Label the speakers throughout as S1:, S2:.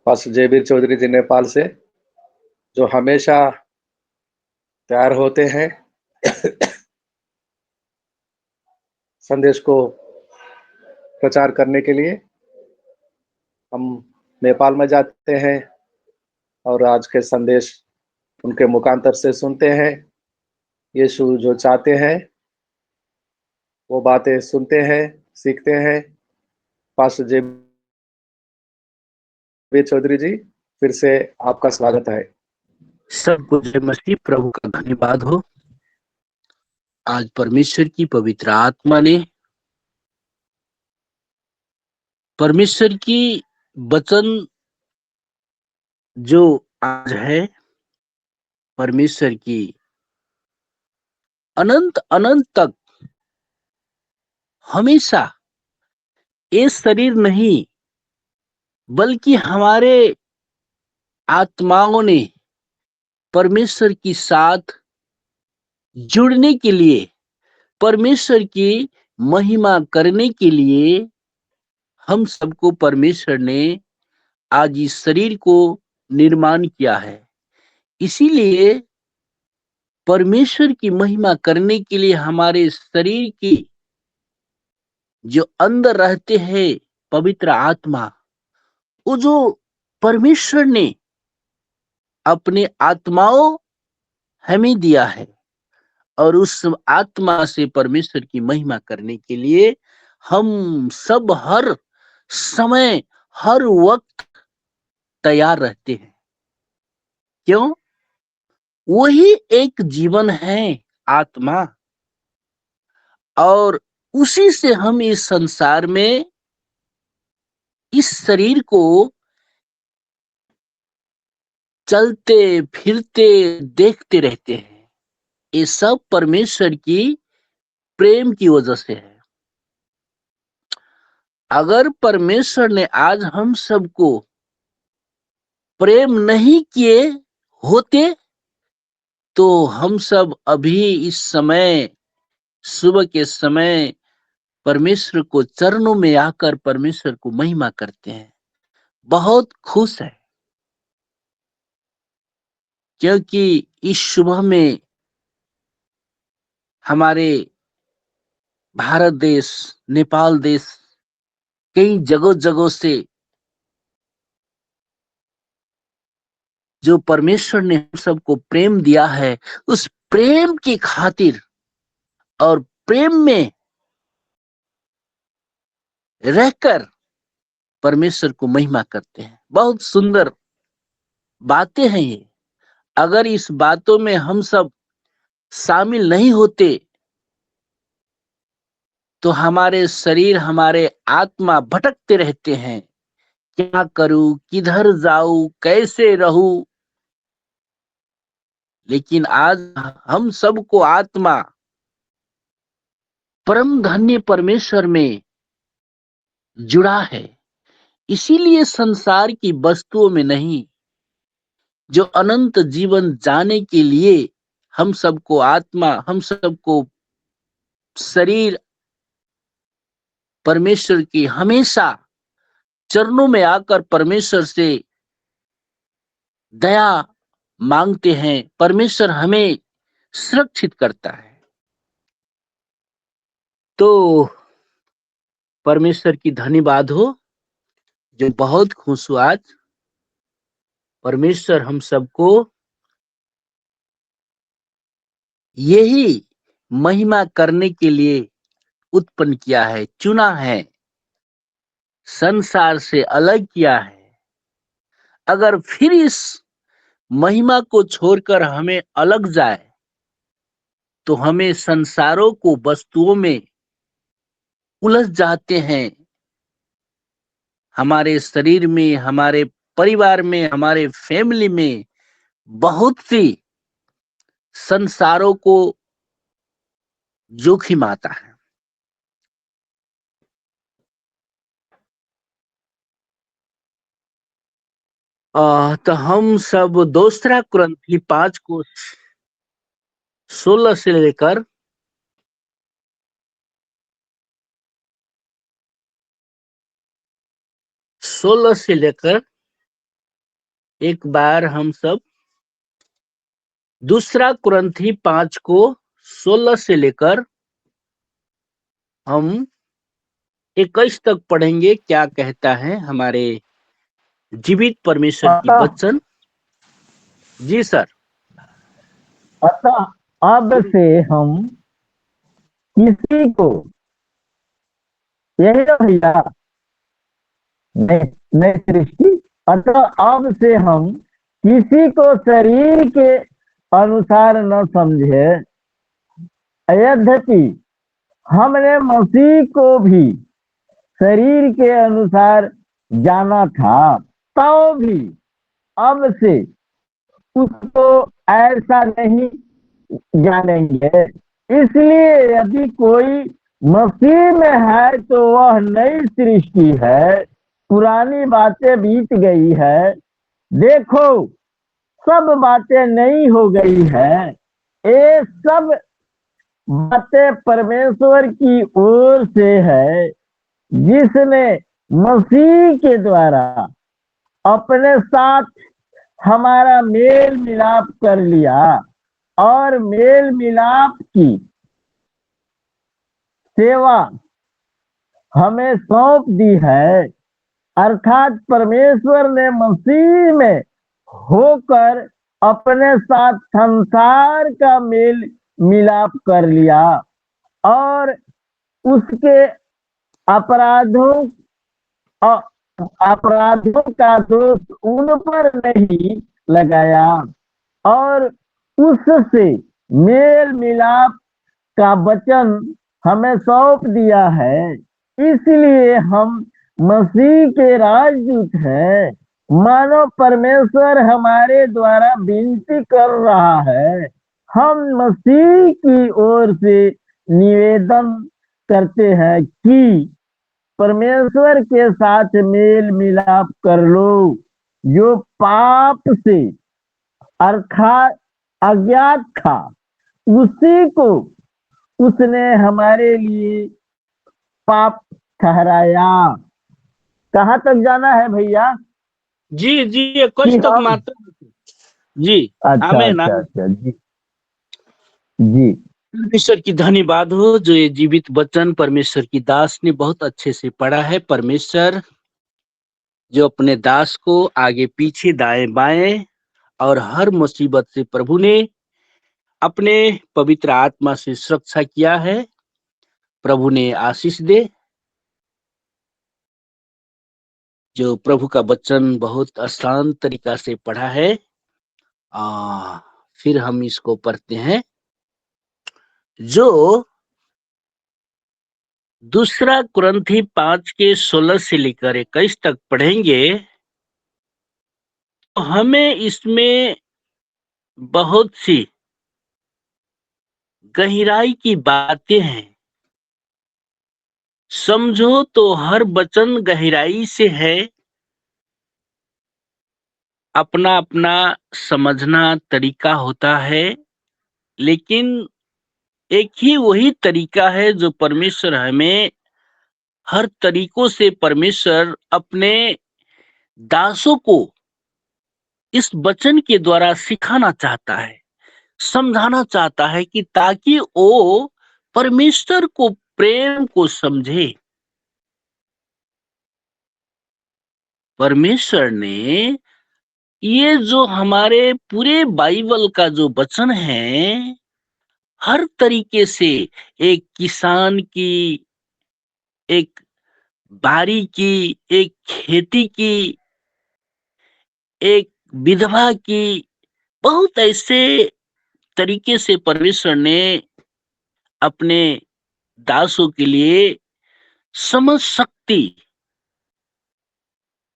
S1: Pastor Jaiveer Chaudhary जी नेपाल से, जो हमेशा तैयार होते हैं संदेश को प्रचार करने के लिए। हम नेपाल में जाते हैं और आज के संदेश उनके मुखांतर से सुनते हैं। यीशु जो चाहते हैं वो बातें सुनते हैं, सीखते हैं। पास्टर जयवीर चौधरी जी, फिर से आपका स्वागत है।
S2: सबको जय मसीह प्रभु का धन्यवाद हो। आज परमेश्वर की पवित्र आत्मा ने परमेश्वर की वचन जो आज है, परमेश्वर की अनंत अनंत तक हमेशा ये शरीर नहीं बल्कि हमारे आत्माओं ने परमेश्वर के साथ जुड़ने के लिए, परमेश्वर की महिमा करने के लिए हम सबको परमेश्वर ने आज इस शरीर को निर्माण किया है। इसीलिए परमेश्वर की महिमा करने के लिए हमारे शरीर की जो अंदर रहते हैं पवित्र आत्मा, वो जो परमेश्वर ने अपने आत्माओं हमें दिया है, और उस आत्मा से परमेश्वर की महिमा करने के लिए हम सब हर समय हर वक्त तैयार रहते हैं। क्यों? वही एक जीवन है, आत्मा, और उसी से हम इस संसार में इस शरीर को चलते फिरते देखते रहते हैं। ये सब परमेश्वर की प्रेम की वजह से है। अगर परमेश्वर ने आज हम सबको प्रेम नहीं किए होते तो हम सब अभी इस समय, सुबह के समय, परमेश्वर को चरणों में आकर परमेश्वर को महिमा करते हैं। बहुत खुश है क्योंकि इस सुबह में हमारे भारत देश, नेपाल देश, कई जगह जगह से जो परमेश्वर ने हम सबको प्रेम दिया है, उस प्रेम की खातिर और प्रेम में रहकर परमेश्वर को महिमा करते हैं। बहुत सुंदर बातें हैं ये। अगर इस बातों में हम सब शामिल नहीं होते तो हमारे शरीर, हमारे आत्मा भटकते रहते हैं। क्या करूं, किधर जाऊं, कैसे रहूं। लेकिन आज हम सबको आत्मा परम धन्य परमेश्वर में जुड़ा है। इसीलिए संसार की वस्तुओं में नहीं, जो अनंत जीवन जाने के लिए हम सबको आत्मा, हम सबको शरीर परमेश्वर की हमेशा चरणों में आकर परमेश्वर से दया मांगते हैं। परमेश्वर हमें सुरक्षित करता है। तो परमेश्वर की धन्यवाद हो, जो बहुत खुश हुआ। आज परमेश्वर हम सबको यही महिमा करने के लिए उत्पन्न किया है, चुना है, संसार से अलग किया है। अगर फिर इस महिमा को छोड़कर हमें अलग जाए तो हमें संसारों को वस्तुओं में उलझ जाते हैं। हमारे शरीर में, हमारे परिवार में, हमारे फैमिली में बहुत सी संसारों को जोखिम आता है। तो हम सब दूसरा कुरिन्थी 5 को 16 से लेकर 16 से लेकर एक बार हम सब दूसरा कुरिन्थी 5 को 16 से लेकर हम 21 तक पढ़ेंगे। क्या कहता है हमारे जीवित परमेश्वर की
S3: अतः
S2: वचन। जी सर।
S3: अतः अब से हम किसी को, यही ना भैया, नई सृष्टि। अतः अब से हम किसी को शरीर के अनुसार न समझे, यद्यपि हमने मसीह को भी शरीर के अनुसार जाना था, तो भी अब से उसको ऐसा नहीं जानेंगे। इसलिए यदि कोई मसीह में है तो वह नई सृष्टि है, पुरानी बातें बीत गई है, देखो सब बातें नई हो गई है। ये सब बातें परमेश्वर की ओर से है, जिसने मसीह के द्वारा अपने साथ हमारा मेल मिलाप कर लिया और मेल मिलाप की सेवा हमें सौंप दी है। अर्थात परमेश्वर ने मसीह में होकर अपने साथ संसार का मेल मिलाप कर लिया और उसके अपराधों अपराधों का दोष उन पर नहीं लगाया और उससे मेल मिलाप का वचन हमें सौंप दिया है। इसलिए हम मसीह के राजदूत हैं। मानो परमेश्वर हमारे द्वारा विनती कर रहा है। हम मसीह की ओर से निवेदन करते हैं कि परमेश्वर के साथ मेल मिलाप कर लो, जो पाप से अर्थात अज्ञात था, उसी को उसने हमारे लिए पाप ठहराया। कहाँ तक जाना है भैया?
S2: जी जी 21 तक मात्र। जी
S3: अच्छा
S2: आमीन
S3: अच्छा
S2: आमीन।
S3: अच्छा जी जी।
S2: परमेश्वर की धन्यवाद हो जो ये जीवित वचन परमेश्वर की दास ने बहुत अच्छे से पढ़ा है। परमेश्वर जो अपने दास को आगे पीछे दाएं बाएं और हर मुसीबत से प्रभु ने अपने पवित्र आत्मा से सुरक्षा किया है। प्रभु ने आशीष दे। जो प्रभु का वचन बहुत आसान तरीका से पढ़ा है। फिर हम इसको पढ़ते हैं। जो दूसरा कुरिन्थी 5 के 16 से लेकर 21 तक पढ़ेंगे तो हमें इसमें बहुत सी गहराई की बातें हैं। समझो तो हर वचन गहराई से है। अपना अपना समझना तरीका होता है, लेकिन एक ही वही तरीका है जो परमेश्वर हमें हर तरीकों से परमेश्वर अपने दासों को इस वचन के द्वारा सिखाना चाहता है, समझाना चाहता है कि ताकि वो परमेश्वर को प्रेम को समझे। परमेश्वर ने ये जो हमारे पूरे बाइबल का जो वचन है, हर तरीके से एक किसान की, एक बारी की, एक खेती की, एक विधवा की, बहुत ऐसे तरीके से परमेश्वर ने अपने दासों के लिए समझ शक्ति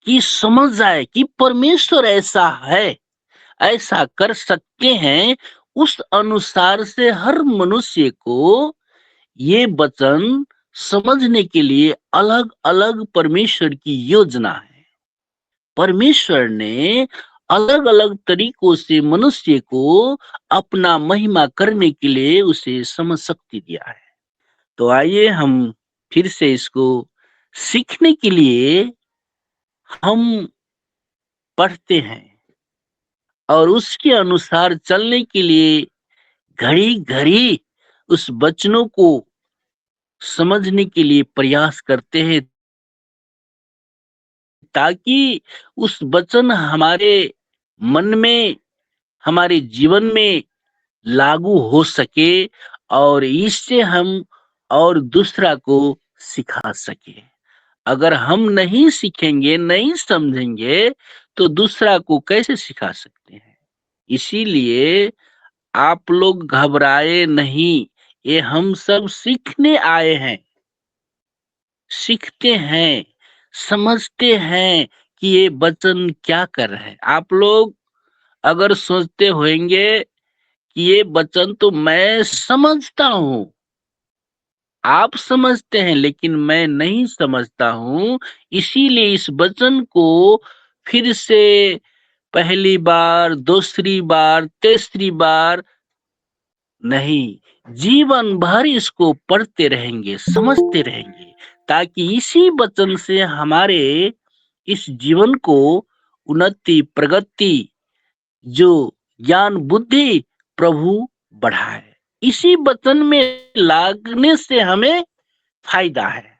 S2: की समझ आए कि परमेश्वर ऐसा है, ऐसा कर सकते हैं। उस अनुसार से हर मनुष्य को ये वचन समझने के लिए अलग अलग परमेश्वर की योजना है। परमेश्वर ने अलग अलग तरीकों से मनुष्य को अपना महिमा करने के लिए उसे समझ शक्ति दिया है। तो आइए हम फिर से इसको सीखने के लिए हम पढ़ते हैं। और उसके अनुसार चलने के लिए घड़ी घड़ी उस वचनों को समझने के लिए प्रयास करते हैं, ताकि उस वचन हमारे मन में, हमारे जीवन में लागू हो सके और इससे हम और दूसरा को सिखा सके। अगर हम नहीं सीखेंगे, नहीं समझेंगे, तो दूसरा को कैसे सिखा सकते हैं? इसीलिए आप लोग घबराए नहीं, ये हम सब सीखने आए हैं, सीखते हैं, समझते हैं कि ये वचन क्या कर रहे हैं। आप लोग अगर सोचते होंगे कि ये वचन तो मैं समझता हूँ, आप समझते हैं लेकिन मैं नहीं समझता हूँ, इसीलिए इस वचन को फिर से पहली बार, दूसरी बार, तीसरी बार नहीं, जीवन भर इसको पढ़ते रहेंगे, समझते रहेंगे, ताकि इसी वचन से हमारे इस जीवन को उन्नति, प्रगति, जो ज्ञान बुद्धि प्रभु बढ़ाए। इसी वचन में लागने से हमें फायदा है।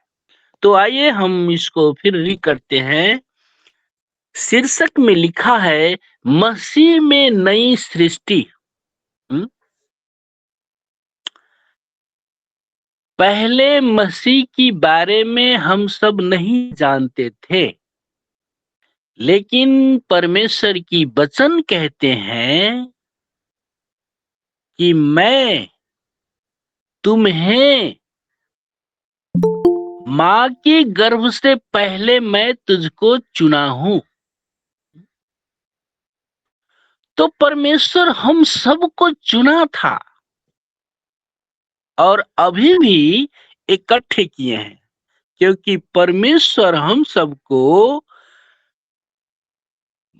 S2: तो आइए हम इसको फिर रीड करते हैं। शीर्षक में लिखा है मसीह में नई सृष्टि। पहले मसीह की बारे में हम सब नहीं जानते थे, लेकिन परमेश्वर की वचन कहते हैं कि मैं तुम्हें माँ के गर्भ से पहले मैं तुझको चुना हूं। तो परमेश्वर हम सबको चुना था और अभी भी इकट्ठे किए हैं, क्योंकि परमेश्वर हम सबको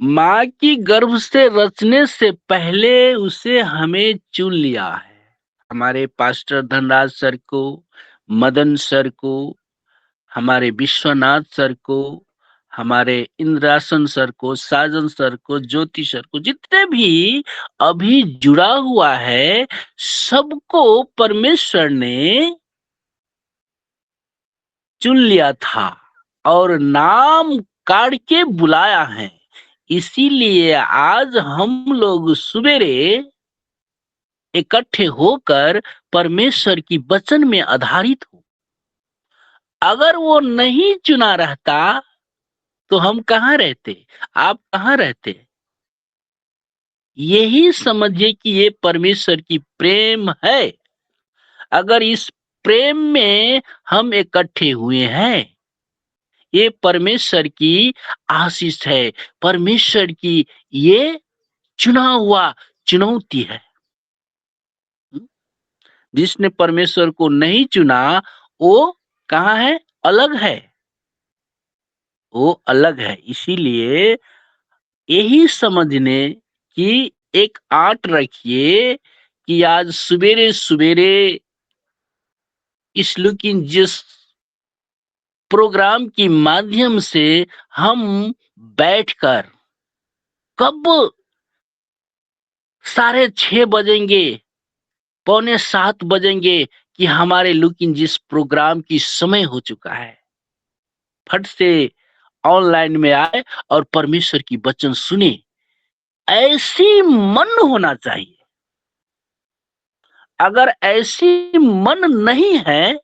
S2: माँ की गर्भ से रचने से पहले उसे हमें चुन लिया है। हमारे पास्टर धनराज सर को, मदन सर को, हमारे विश्वनाथ सर को, हमारे इंद्रासन सर को, साजन सर को, ज्योति सर को, जितने भी अभी जुड़ा हुआ है, सबको परमेश्वर ने चुन लिया था और नाम काढ़ के बुलाया है। इसीलिए आज हम लोग सुबेरे इकट्ठे होकर परमेश्वर की वचन में आधारित हो। अगर वो नहीं चुना रहता तो हम कहाँ रहते, आप कहाँ रहते? यही समझिए कि ये परमेश्वर की प्रेम है। अगर इस प्रेम में हम इकट्ठे हुए हैं, ये परमेश्वर की आशीष है, परमेश्वर की ये चुना हुआ चुनौती है। जिसने परमेश्वर को नहीं चुना वो कहाँ है? अलग है, वो अलग है। इसीलिए यही समझने की एक आट रखिए कि आज सुबेरे सुबेरे इस लुकिंग जिस प्रोग्राम के माध्यम से हम बैठकर कब 6:30 बजेंगे, 6:45 बजेंगे कि हमारे लुकिंग जिस प्रोग्राम की समय हो चुका है, फट से ऑनलाइन में आए और परमेश्वर की वचन सुने। ऐसी मन होना चाहिए। अगर ऐसी मन नहीं है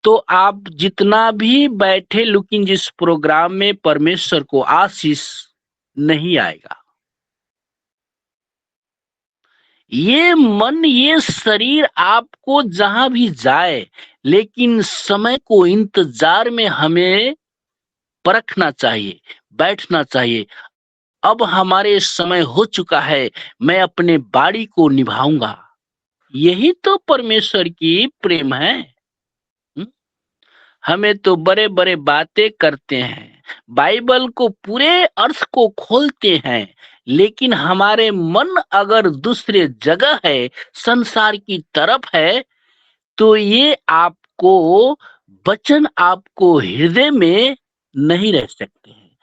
S2: तो आप जितना भी बैठे लेकिन जिस प्रोग्राम में परमेश्वर को आशीष नहीं आएगा। ये मन, ये शरीर आपको जहां भी जाए, लेकिन समय को इंतजार में हमें परखना चाहिए, बैठना चाहिए। अब हमारे समय हो चुका है, मैं अपने बाड़ी को निभाऊंगा। यही तो परमेश्वर की प्रेम है। हमें तो बड़े बड़े बातें करते हैं, बाइबल को पूरे अर्थ को खोलते हैं, लेकिन हमारे मन अगर दूसरे जगह है, संसार की तरफ है, तो ये आपको वचन आपको हृदय में नहीं रह सकते हैं।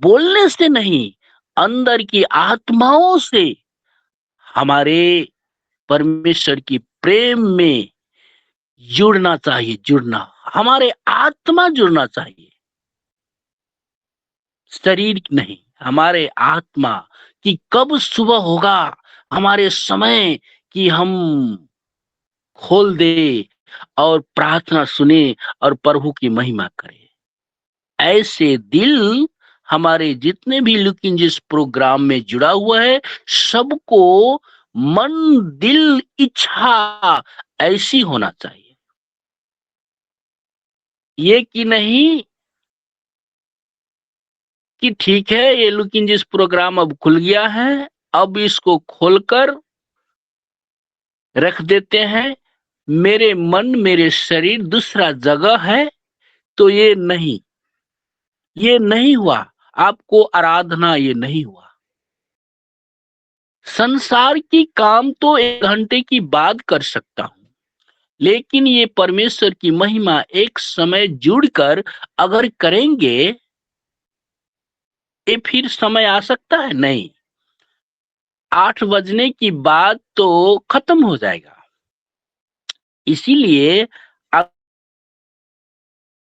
S2: बोलने से नहीं, अंदर की आत्माओं से हमारे परमेश्वर की प्रेम में जुड़ना चाहिए, जुड़ना, हमारे आत्मा जुड़ना चाहिए, शरीर नहीं, हमारे आत्मा। कि कब सुबह होगा हमारे समय कि हम खोल दे और प्रार्थना सुने और प्रभु की महिमा करें। ऐसे दिल हमारे जितने भी लुकिंग जिस प्रोग्राम में जुड़ा हुआ है, सबको मन, दिल, इच्छा ऐसी होना चाहिए। ये कि नहीं कि ठीक है ये लुकिंग जिस प्रोग्राम अब खुल गया है, अब इसको खोलकर रख देते हैं, मेरे मन मेरे शरीर दूसरा जगह है, तो ये नहीं हुआ। आपको आराधना ये नहीं हुआ। संसार की काम तो 1 घंटे की बात कर सकता हूं, लेकिन ये परमेश्वर की महिमा एक समय जुड़कर अगर करेंगे, ये फिर समय आ सकता है? नहीं। 8 बजने की बात तो खत्म हो जाएगा। इसीलिए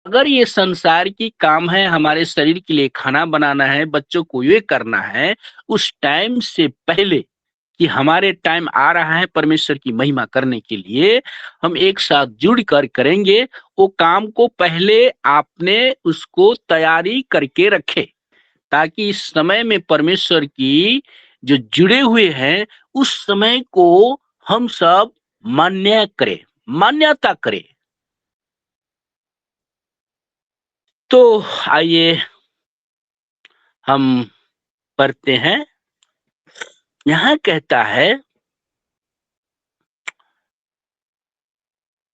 S2: अगर ये संसार की काम है, हमारे शरीर के लिए खाना बनाना है, बच्चों को ये करना है, उस टाइम से पहले कि हमारे टाइम आ रहा है परमेश्वर की महिमा करने के लिए, हम एक साथ जुड़कर करेंगे। वो काम को पहले आपने उसको तैयारी करके रखे, ताकि इस समय में परमेश्वर की जो जुड़े हुए हैं, उस समय को हम सब मान्यता करें। तो आइए हम पढ़ते हैं। यहाँ कहता है,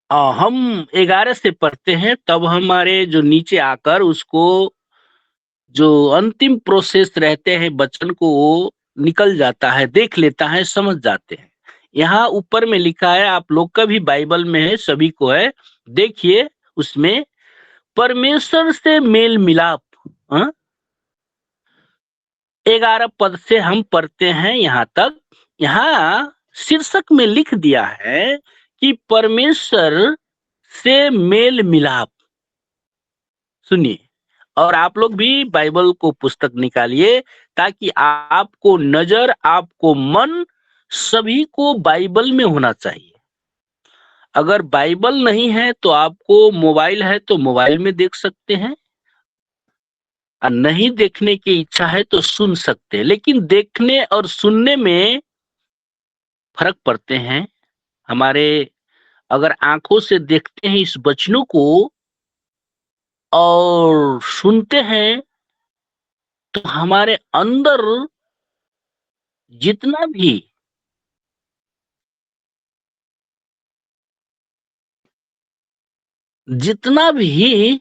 S2: हम 11 से पढ़ते हैं, तब हमारे जो नीचे आकर उसको जो अंतिम प्रोसेस रहते हैं वचन को, वो निकल जाता है, देख लेता है, समझ जाते हैं। यहाँ ऊपर में लिखा है, आप लोग का भी बाइबल में है, सभी को है, देखिए उसमें परमेश्वर से मेल मिलाप। 11 पद से हम पढ़ते हैं यहाँ तक। यहाँ शीर्षक में लिख दिया है कि परमेश्वर से मेल मिलाप। सुनिए, और आप लोग भी बाइबल को पुस्तक निकालिए, ताकि आपको नजर, आपको मन, सभी को बाइबल में होना चाहिए। अगर बाइबल नहीं है तो आपको मोबाइल है तो मोबाइल में देख सकते हैं, और नहीं देखने की इच्छा है तो सुन सकते हैं। लेकिन देखने और सुनने में फर्क पड़ते हैं। हमारे अगर आंखों से देखते हैं इस वचनों को और सुनते हैं, तो हमारे अंदर जितना भी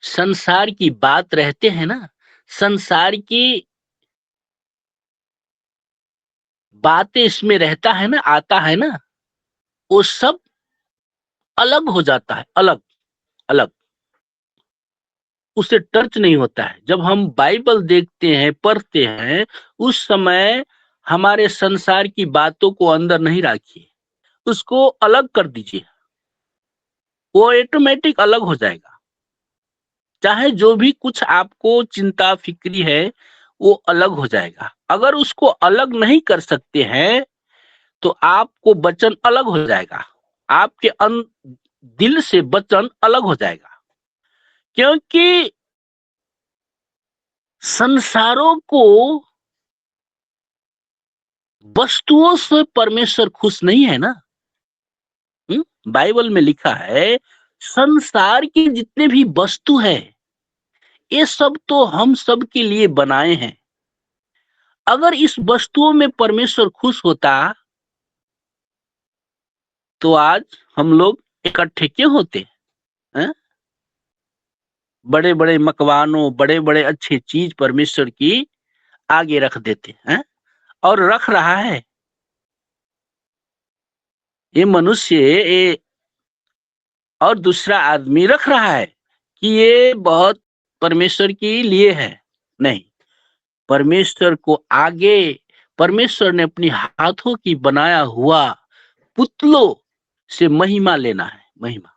S2: संसार की बात रहते हैं ना, संसार की बातें इसमें रहता है ना, आता है ना, वो सब अलग हो जाता है, अलग अलग, उससे टच नहीं होता है। जब हम बाइबल देखते हैं, पढ़ते हैं, उस समय हमारे संसार की बातों को अंदर नहीं रखिए, उसको अलग कर दीजिए, वो ऑटोमेटिक अलग हो जाएगा। चाहे जो भी कुछ आपको चिंता फिक्री है, वो अलग हो जाएगा। अगर उसको अलग नहीं कर सकते हैं, तो आपको वचन अलग हो जाएगा, आपके दिल से वचन अलग हो जाएगा। क्योंकि संसारों को, वस्तुओं से परमेश्वर खुश नहीं है ना। बाइबल में लिखा है, संसार के जितने भी वस्तु है, ये सब तो हम सब के लिए बनाए हैं। अगर इस वस्तुओं में परमेश्वर खुश होता, तो आज हम लोग इकट्ठे क्यों होते हैं? बड़े बड़े मकवानों, बड़े बड़े अच्छे चीज परमेश्वर की आगे रख देते हैं, और रख रहा है। ये मनुष्य, ये और दूसरा आदमी रख रहा है कि ये बहुत परमेश्वर के लिए है। नहीं, परमेश्वर को आगे परमेश्वर ने अपनी हाथों की बनाया हुआ पुतलों से महिमा लेना है, महिमा।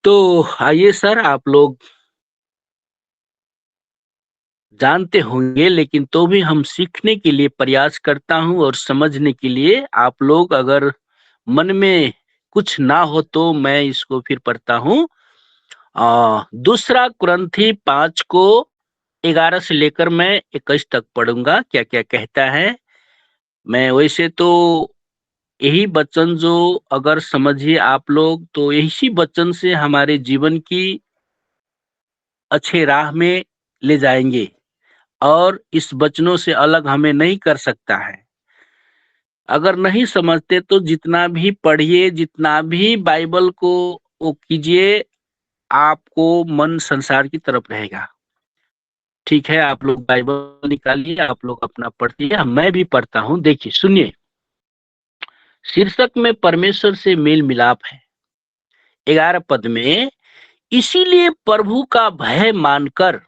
S2: तो आइए सर, आप लोग जानते होंगे, लेकिन तो भी हम सीखने के लिए प्रयास करता हूं और समझने के लिए। आप लोग अगर मन में कुछ ना हो तो मैं इसको फिर पढ़ता हूं। दूसरा कुरिन्थी 5 को 11 से लेकर मैं 21 तक पढ़ूंगा, क्या क्या कहता है। मैं वैसे तो यही वचन जो अगर समझिए आप लोग, तो इसी वचन से हमारे जीवन की अच्छे राह में ले जाएंगे और इस वचनों से अलग हमें नहीं कर सकता है। अगर नहीं समझते तो जितना भी पढ़िए, जितना भी बाइबल को वो कीजिए, आपको मन संसार की तरफ रहेगा। ठीक है, आप लोग बाइबल निकालिए, आप लोग अपना पढ़िए, मैं भी पढ़ता हूँ। देखिए, सुनिए, शीर्षक में परमेश्वर से मेल मिलाप है। 11 पद में, इसीलिए प्रभु का भय मानकर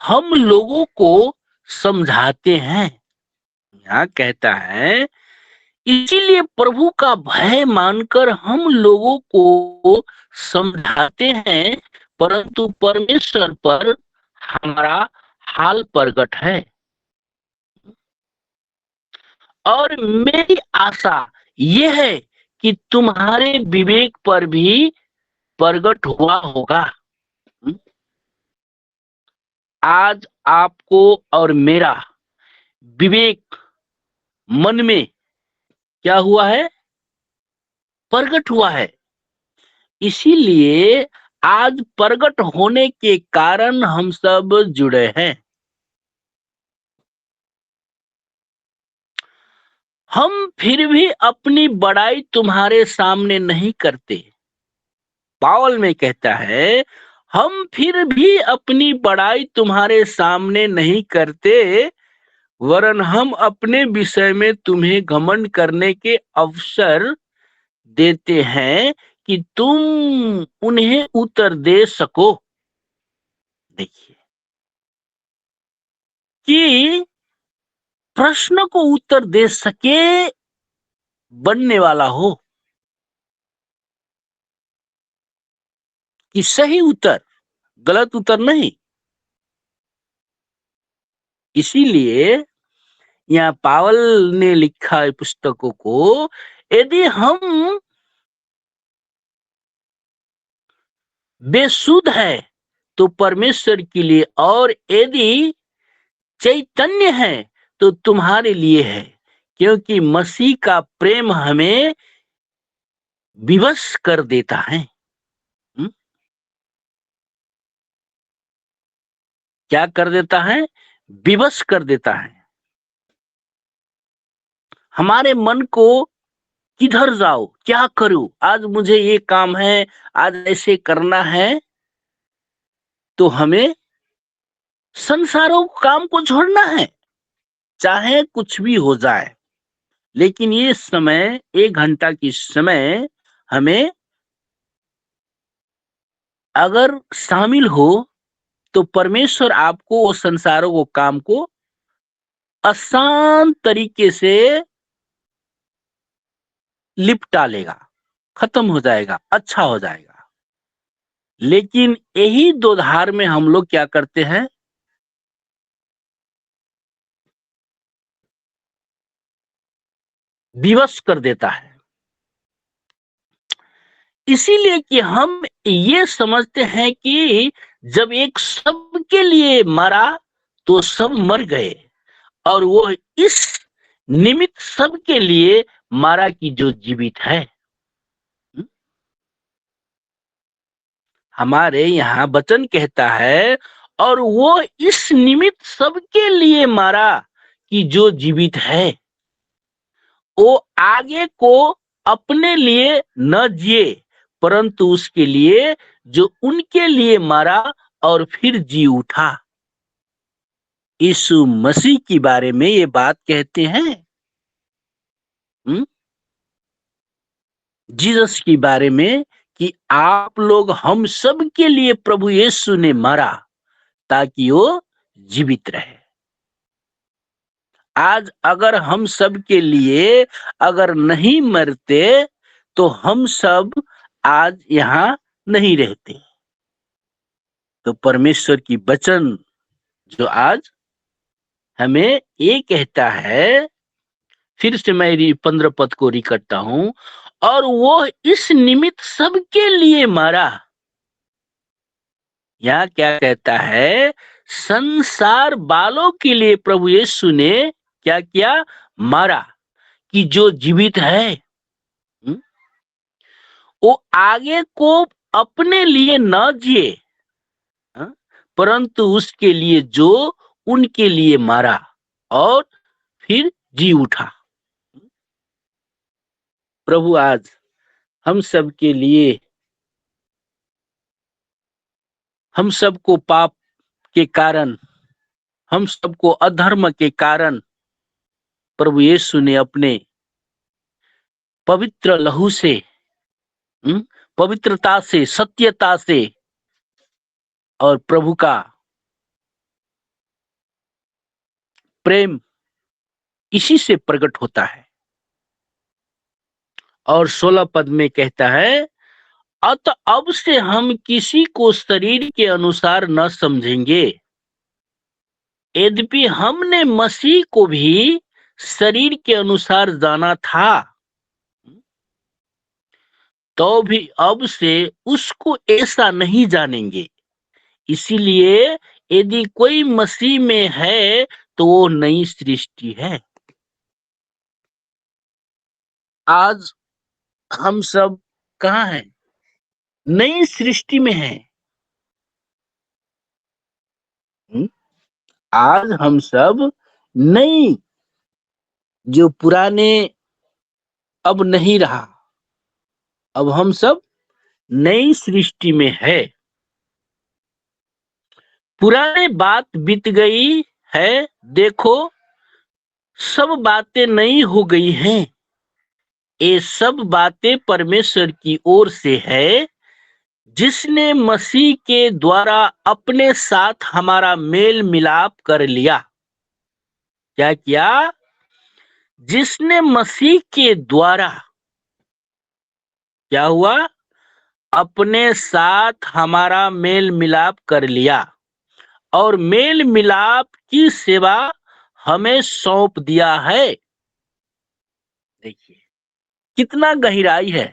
S2: हम लोगों को समझाते हैं। यहाँ कहता है, इसीलिए प्रभु का भय मानकर हम लोगों को समझाते हैं, परंतु परमेश्वर पर हमारा हाल प्रगट है। और मेरी आशा यह है कि तुम्हारे विवेक पर भी प्रगट हुआ होगा। आज आपको और मेरा विवेक मन में क्या हुआ है? प्रगट हुआ है। इसीलिए आज प्रगट होने के कारण हम सब जुड़े हैं। हम फिर भी अपनी बड़ाई तुम्हारे सामने नहीं करते। पावल में कहता है, हम फिर भी अपनी बड़ाई तुम्हारे सामने नहीं करते, वरन हम अपने विषय में तुम्हें घमंड करने के अवसर देते हैं कि तुम उन्हें उत्तर दे सको। देखिए कि प्रश्न को उत्तर दे सके बनने वाला हो, कि सही उत्तर, गलत उत्तर नहीं। इसीलिए यहाँ पावल ने लिखा है पुस्तकों को, यदि हम बेसुध है तो परमेश्वर के लिए, और यदि चैतन्य है तो तुम्हारे लिए है, क्योंकि मसीह का प्रेम हमें विवश कर देता है। क्या कर देता है? विवश कर देता है। हमारे मन को किधर जाओ, क्या करूं, आज मुझे ये काम है, आज ऐसे करना है, तो हमें संसारों काम को छोड़ना है, चाहे कुछ भी हो जाए। लेकिन ये समय, 1 घंटा की समय हमें अगर शामिल हो तो परमेश्वर आपको वो संसारों को काम को आसान तरीके से लिपटा लेगा, खत्म हो जाएगा, अच्छा हो जाएगा। लेकिन यही दो धार में हम लोग क्या करते हैं? विवश कर देता है। इसीलिए कि हम ये समझते हैं कि जब एक सबके लिए मरा तो सब मर गए, और वो इस निमित्त सबके लिए मारा कि जो जीवित है। हमारे यहाँ वचन कहता है, और वो इस निमित्त सबके लिए मारा कि जो जीवित है, वो आगे को अपने लिए न जिए, परंतु उसके लिए जो उनके लिए मरा और फिर जी उठा। यीशु मसीह के बारे में ये बात कहते हैं। जीसस के बारे में कि आप लोग, हम सब के लिए प्रभु यीशु ने मरा ताकि वो जीवित रहे। आज अगर हम सब के लिए अगर नहीं मरते तो हम सब आज यहाँ नहीं रहते। तो परमेश्वर की वचन जो आज हमें ये कहता है, फिर से मैं 15 पद को री करता हूं, और वो इस निमित्त सबके लिए मरा। यहाँ क्या कहता है? संसार वालों के लिए प्रभु यीशु ने क्या किया? मरा, कि जो जीवित है वो आगे को अपने लिए न जिए, परंतु उसके लिए जो उनके लिए मरा और फिर जी उठा। प्रभु आज हम सब के लिए, हम सबको पाप के कारण, हम सबको अधर्म के कारण प्रभु यीशु ने अपने पवित्र लहू से, पवित्रता से, सत्यता से, और प्रभु का प्रेम इसी से प्रकट होता है। और 16 पद में कहता है, अतः अब से हम किसी को शरीर के अनुसार न समझेंगे। यद्यपि हमने मसीह को भी शरीर के अनुसार जाना था, तो भी अब से उसको ऐसा नहीं जानेंगे। इसीलिए यदि कोई मसीह में है तो वो नई सृष्टि है। आज हम सब कहाँ हैं? नई सृष्टि में हैं। आज हम सब नई, जो पुराने अब नहीं रहा, अब हम सब नई सृष्टि में है। पुराने बात बीत गई है, देखो सब बातें नई हो गई हैं। ये सब बातें परमेश्वर की ओर से है, जिसने मसीह के द्वारा अपने साथ हमारा मेल मिलाप कर लिया। क्या किया? जिसने मसीह के द्वारा क्या हुआ? अपने साथ हमारा मेल मिलाप कर लिया, और मेल मिलाप की सेवा हमें सौंप दिया है। देखिए कितना गहराई है।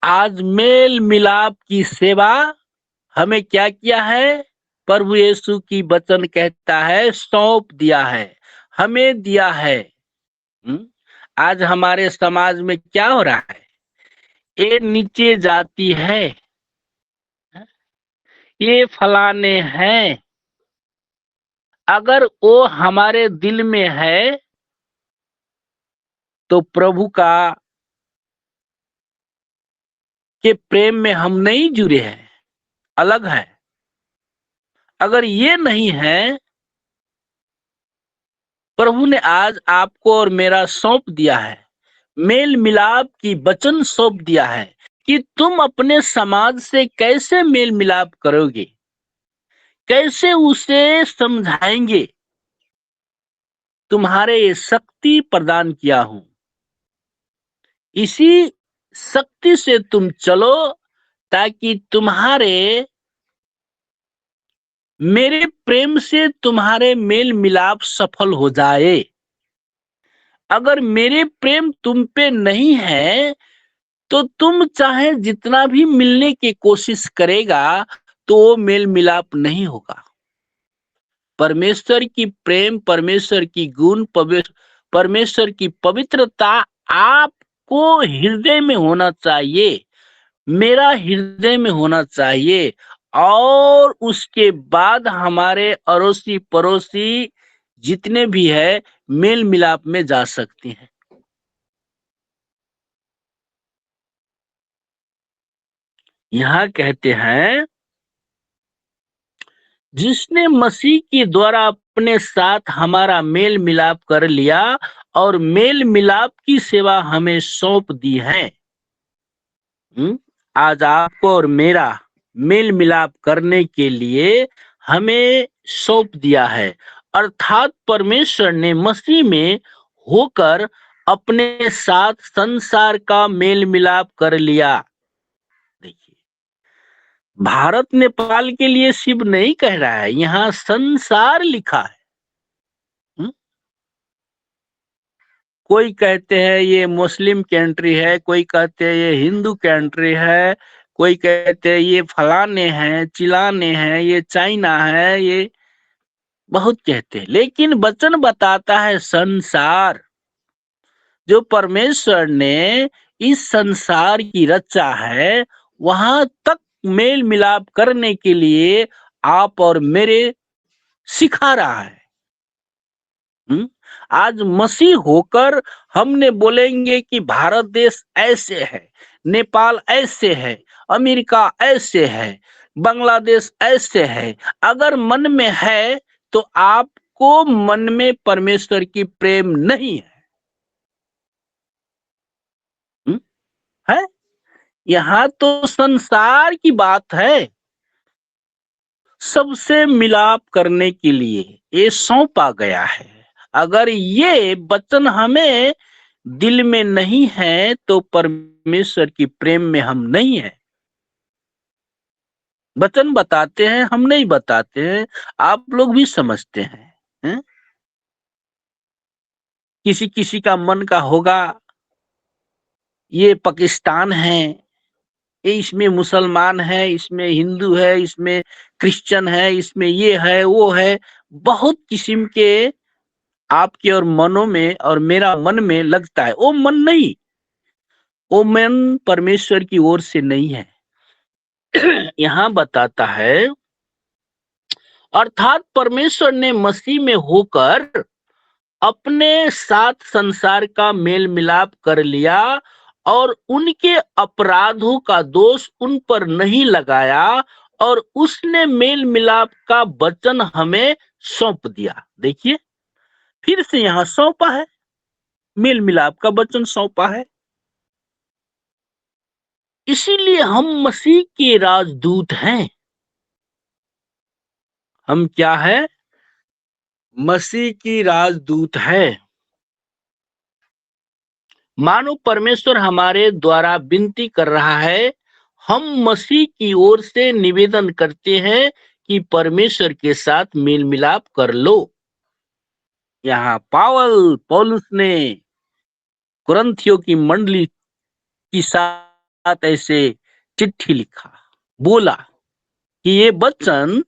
S2: आज मेल मिलाप की सेवा हमें क्या किया है? प्रभु यीशु की वचन कहता है सौंप दिया है, हमें दिया है। आज हमारे समाज में क्या हो रहा है? ये नीचे जाती है, ये फलाने हैं। अगर वो हमारे दिल में है तो प्रभु का के प्रेम में हम नहीं जुड़े हैं, अलग है। अगर ये नहीं है, प्रभु ने आज आपको और मेरा सौंप दिया है, मेल मिलाप की वचन सौंप दिया है कि तुम अपने समाज से कैसे मेल मिलाप करोगे, कैसे उसे समझाएंगे। तुम्हारे ये शक्ति प्रदान किया हूं, इसी शक्ति से तुम चलो, ताकि तुम्हारे मेरे प्रेम से तुम्हारे मेल मिलाप सफल हो जाए। अगर मेरे प्रेम तुम पे नहीं है तो तुम चाहे जितना भी मिलने की कोशिश करेगा तो वो मेल मिलाप नहीं होगा। परमेश्वर की प्रेम, परमेश्वर की गुण, परमेश्वर की पवित्रता आपको हृदय में होना चाहिए, मेरा हृदय में होना चाहिए, और उसके बाद हमारे अड़ोसी पड़ोसी जितने भी है मेल मिलाप में जा सकते हैं। यहाँ कहते हैं, जिसने मसीह के द्वारा अपने साथ हमारा मेल मिलाप कर लिया और मेल मिलाप की सेवा हमें सौंप दी है। आज आपको और मेरा मेल मिलाप करने के लिए हमें सौंप दिया है, अर्थात परमेश्वर ने मसीह में होकर अपने साथ संसार का मेल मिलाप कर लिया। देखिए, भारत नेपाल के लिए शिव नहीं कह रहा है, यहाँ संसार लिखा है। कोई कहते हैं ये मुस्लिम कंट्री है, कोई कहते हैं ये हिंदू कंट्री है, कोई कहते हैं ये फलाने हैं चिलाने हैं, ये चाइना है, ये बहुत कहते हैं, लेकिन वचन बताता है संसार। जो परमेश्वर ने इस संसार की रचा है, वहां तक मेल मिलाप करने के लिए आप और मेरे सिखा रहा है। आज मसीह होकर हमने बोलेंगे कि भारत देश ऐसे है, नेपाल ऐसे है, अमेरिका ऐसे है, बांग्लादेश ऐसे है। अगर मन में है तो आपको मन में परमेश्वर की प्रेम नहीं है। है? यहाँ तो संसार की बात है। सबसे मिलाप करने के लिए ये सौंपा गया है। अगर ये वचन हमें दिल में नहीं है तो परमेश्वर की प्रेम में हम नहीं है। वचन बताते हैं, हम नहीं बताते हैं, आप लोग भी समझते हैं? किसी किसी का मन का होगा ये पाकिस्तान है, ये इसमें मुसलमान है, इसमें हिंदू है, इसमें क्रिश्चियन है, इसमें ये है वो है। बहुत किस्म के आपके और मनों में और मेरा मन में लगता है। वो मन नहीं, वो मन परमेश्वर की ओर से नहीं है। यहाँ बताता है, अर्थात परमेश्वर ने मसीह में होकर अपने साथ संसार का मेल मिलाप कर लिया और उनके अपराधों का दोष उन पर नहीं लगाया, और उसने मेल मिलाप का वचन हमें सौंप दिया। देखिए, फिर से यहाँ सौंपा है, मेल मिलाप का वचन सौंपा है। इसीलिए हम मसीह के राजदूत हैं। हम क्या है? मसीह की राजदूत है। मानो परमेश्वर हमारे द्वारा विनती कर रहा है, हम मसीह की ओर से निवेदन करते हैं कि परमेश्वर के साथ मेल मिलाप कर लो। यहाँ पौलुस ने कुरिन्थियों की मंडली के साथ ऐसे चिट्ठी लिखा, बोला कि ये वचन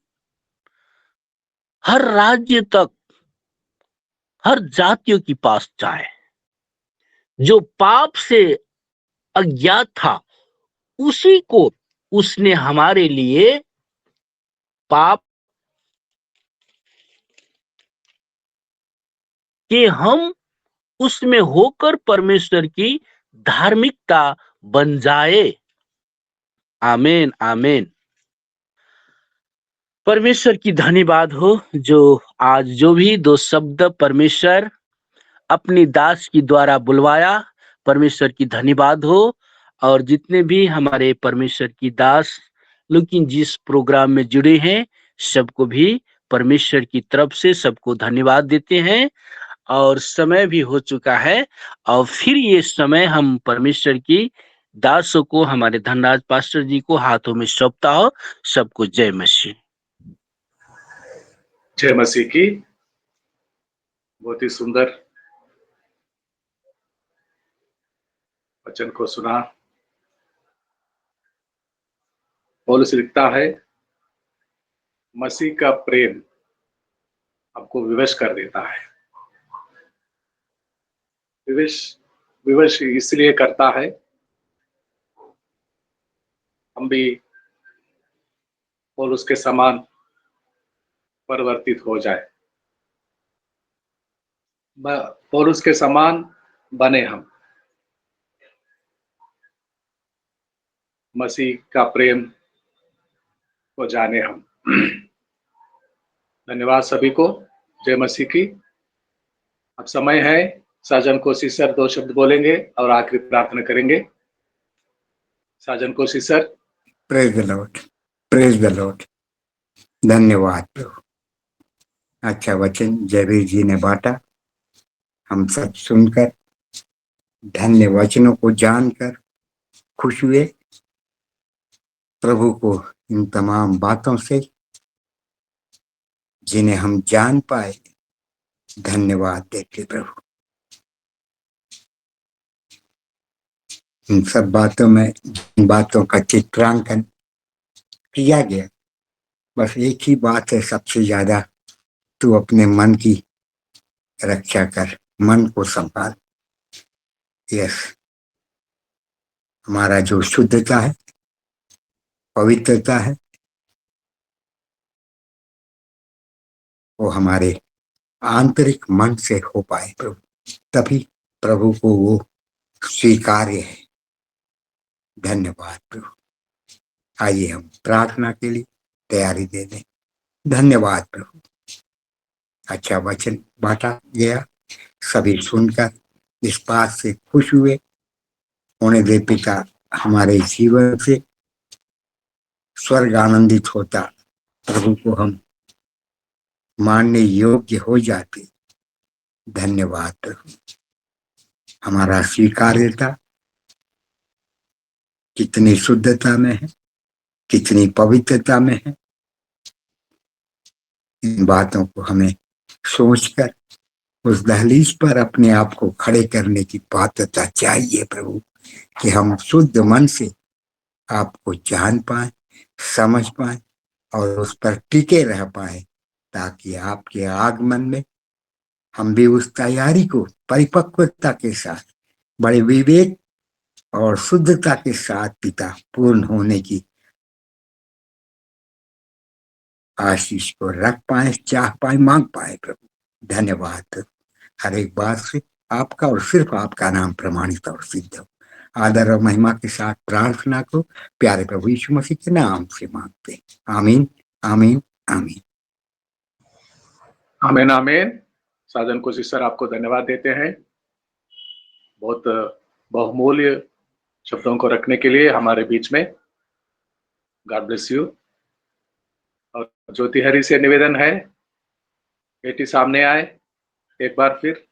S2: हर राज्य तक, हर जातियों के पास जाए। जो पाप से अज्ञात था उसी को उसने हमारे लिए पाप कि हम उसमें होकर परमेश्वर की धार्मिकता बन जाए। आमीन आमीन। परमेश्वर की धन्यवाद हो, जो आज जो भी दो शब्द परमेश्वर अपनी दास की द्वारा बुलवाया, परमेश्वर की धन्यवाद हो। और जितने भी हमारे परमेश्वर की दास लेकिन जिस प्रोग्राम में जुड़े हैं, सबको भी परमेश्वर की तरफ से सबको धन्यवाद देते हैं। और समय भी हो चुका है, और फिर ये समय हम परमेश्वर की दासों को, हमारे धनराज पास्टर जी को हाथों में सौंपता हो। सबको जय मसीह।
S1: जय मसीह की। बहुत ही सुंदर वचन को सुना। पौलुस लिखता है, मसीह का प्रेम आपको विवश कर देता है। विवश इसलिए करता है, हम भी पौलुस के समान परिवर्तित हो जाए, पौलुस के समान बने हम। मसीह का प्रेम को जाने हम। धन्यवाद सभी को। जय मसीह की। अब समय है, साजन कोशिश सर 2 शब्द बोलेंगे और आखिरी प्रार्थना करेंगे। Sajan Koshy sir.
S4: Praise the lord, praise the lord. धन्यवाद प्रभु। अच्छा वचन जयवीर जी ने बांटा, हम सब सुनकर धन्य वचनों को जानकर खुश हुए। प्रभु को इन तमाम बातों से जिन्हें हम जान पाए धन्यवाद देते प्रभु। इन सब बातों में जिन बातों का चित्रांकन किया गया, बस एक ही बात है सबसे ज्यादा, तू अपने मन की रक्षा कर, मन को संभाल। यस, हमारा जो शुद्धता है, पवित्रता है, वो हमारे आंतरिक मन से हो पाए प्रभु, तभी प्रभु को वो स्वीकार्य है। धन्यवाद प्रभु। आइए हम प्रार्थना के लिए तैयारी दे दें। धन्यवाद प्रभु। अच्छा वचन बांटा गया, सभी सुनकर इस बात से खुश हुए। होने दे पिता, हमारे जीवन से स्वर्ग आनंदित होता, प्रभु को हम मानने योग्य हो जाते। धन्यवाद प्रभु। हमारा स्वीकार्यता कितनी शुद्धता में है, कितनी पवित्रता में है, इन बातों को हमें सोचकर उस दहलीज पर अपने आप को खड़े करने की पात्रता चाहिए प्रभु, कि हम शुद्ध मन से आपको जान पाए, समझ पाए और उस पर टिके रह पाए, ताकि आपके आगमन में हम भी उस तैयारी को परिपक्वता के साथ, बड़े विवेक और शुद्धता के साथ पिता पूर्ण होने की आशीष को रख पाए, चाह पाए, मांग पाए प्रभु। धन्यवाद। हर एक बात से आपका और सिर्फ आपका नाम प्रमाणित और सिद्ध हो। आदर और महिमा के साथ प्रार्थना को प्यारे प्रभु यीशु मसीह के नाम से मांगते हैं। आमीन, आमीन, आमीन।
S1: आमीन, आमीन। साजन कोशी सर, आपको धन्यवाद देते हैं बहुत बहुमूल्य शब्दों को रखने के लिए हमारे बीच में। God bless you. और ज्योति हरी से निवेदन है, बेटी सामने आए एक बार फिर।